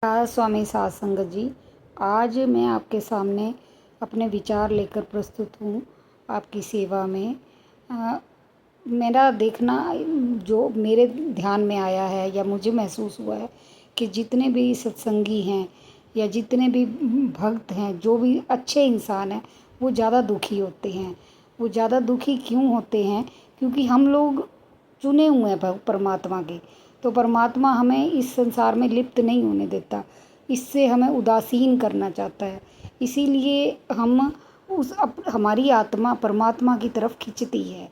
स्वामी सात संगत जी, आज मैं आपके सामने अपने विचार लेकर प्रस्तुत हूँ आपकी सेवा में। मेरा देखना जो मेरे ध्यान में आया है या मुझे महसूस हुआ है कि जितने भी सत्संगी हैं या जितने भी भक्त हैं, जो भी अच्छे इंसान हैं, वो ज़्यादा दुखी होते हैं। वो ज़्यादा दुखी क्यों होते हैं? क्योंकि हम लोग चुने हुए हैं परमात्मा के, तो परमात्मा हमें इस संसार में लिप्त नहीं होने देता, इससे हमें उदासीन करना चाहता है। इसीलिए हम हमारी आत्मा परमात्मा की तरफ खिंचती है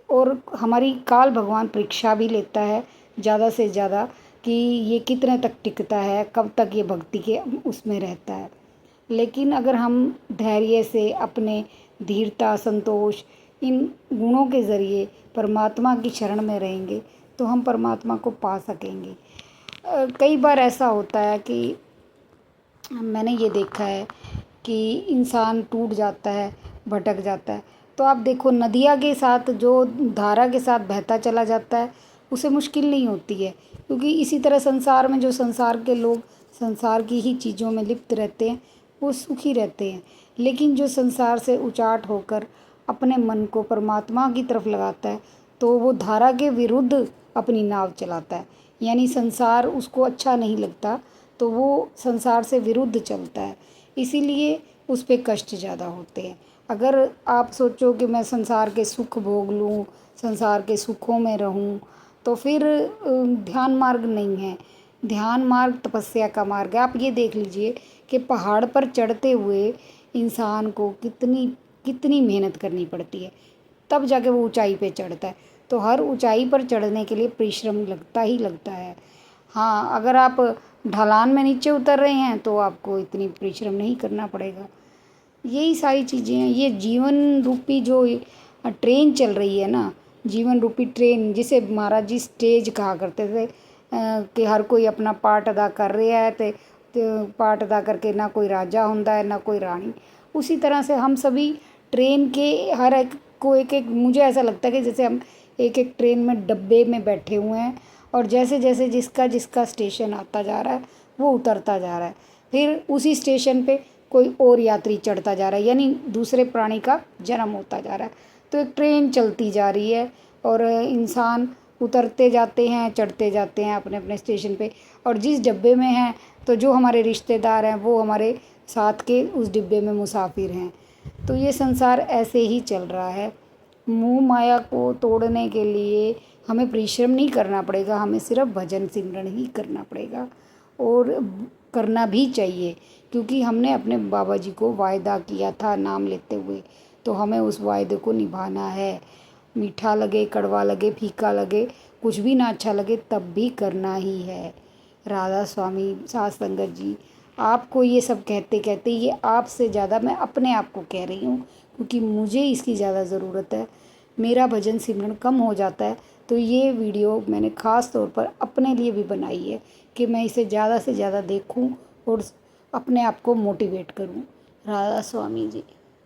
और हमारी काल भगवान परीक्षा भी लेता है ज़्यादा से ज़्यादा कि ये कितने तक टिकता है, कब तक ये भक्ति के उसमें रहता है। लेकिन अगर हम धैर्य से अपने धीरता, संतोष, इन गुणों के ज़रिए परमात्मा की शरण में रहेंगे तो हम परमात्मा को पा सकेंगे। कई बार ऐसा होता है कि मैंने ये देखा है कि इंसान टूट जाता है, भटक जाता है। तो आप देखो, नदिया के साथ जो धारा के साथ बहता चला जाता है उसे मुश्किल नहीं होती है, क्योंकि इसी तरह संसार में जो संसार के लोग संसार की ही चीज़ों में लिप्त रहते हैं वो सुखी रहते हैं। लेकिन जो संसार से उचाट होकर अपने मन को परमात्मा की तरफ लगाता है तो वो धारा के विरुद्ध अपनी नाव चलाता है, यानी संसार उसको अच्छा नहीं लगता तो वो संसार से विरुद्ध चलता है। इसीलिए उस पर कष्ट ज़्यादा होते हैं। अगर आप सोचो कि मैं संसार के सुख भोग लूँ, संसार के सुखों में रहूँ, तो फिर ध्यान मार्ग नहीं है। ध्यान मार्ग तपस्या का मार्ग है। आप ये देख लीजिए कि पहाड़ पर चढ़ते हुए इंसान को कितनी कितनी मेहनत करनी पड़ती है, तब जाके वो ऊंचाई पे चढ़ता है। तो हर ऊंचाई पर चढ़ने के लिए परिश्रम लगता ही लगता है। हाँ, अगर आप ढलान में नीचे उतर रहे हैं तो आपको इतनी परिश्रम नहीं करना पड़ेगा। यही सारी चीज़ें हैं। ये जीवन रूपी जो ट्रेन चल रही है ना, जीवन रूपी ट्रेन, जिसे महाराज जी स्टेज कहा करते थे, कि हर कोई अपना पार्ट अदा कर रहा है तो पार्ट अदा करके ना कोई राजा होता है ना कोई रानी। उसी तरह से हम सभी ट्रेन के हर एक को एक एक, मुझे ऐसा लगता है कि जैसे हम एक एक ट्रेन में डब्बे में बैठे हुए हैं और जैसे जैसे जिसका जिसका स्टेशन आता जा रहा है वो उतरता जा रहा है, फिर उसी स्टेशन पे कोई और यात्री चढ़ता जा रहा है, यानी दूसरे प्राणी का जन्म होता जा रहा है। तो एक ट्रेन चलती जा रही है और इंसान उतरते जाते हैं, चढ़ते जाते हैं अपने अपने स्टेशन पे, और जिस डब्बे में हैं तो जो हमारे रिश्तेदार हैं वो हमारे साथ के उस डिब्बे में मुसाफिर हैं। तो ये संसार ऐसे ही चल रहा है। मोह माया को तोड़ने के लिए हमें परिश्रम नहीं करना पड़ेगा, हमें सिर्फ भजन सिमरन ही करना पड़ेगा, और करना भी चाहिए, क्योंकि हमने अपने बाबा जी को वायदा किया था नाम लेते हुए, तो हमें उस वायदे को निभाना है। मीठा लगे, कड़वा लगे, फीका लगे, कुछ भी ना अच्छा लगे, तब भी करना ही है। राधा स्वामी सात संगत जी, आपको ये सब कहते कहते ये आपसे ज़्यादा मैं अपने आप को कह रही हूँ, क्योंकि मुझे इसकी ज़्यादा ज़रूरत है। मेरा भजन सिमरन कम हो जाता है, तो ये वीडियो मैंने ख़ास तौर पर अपने लिए भी बनाई है कि मैं इसे ज़्यादा से ज़्यादा देखूं और अपने आप को मोटिवेट करूं। राधा स्वामी जी।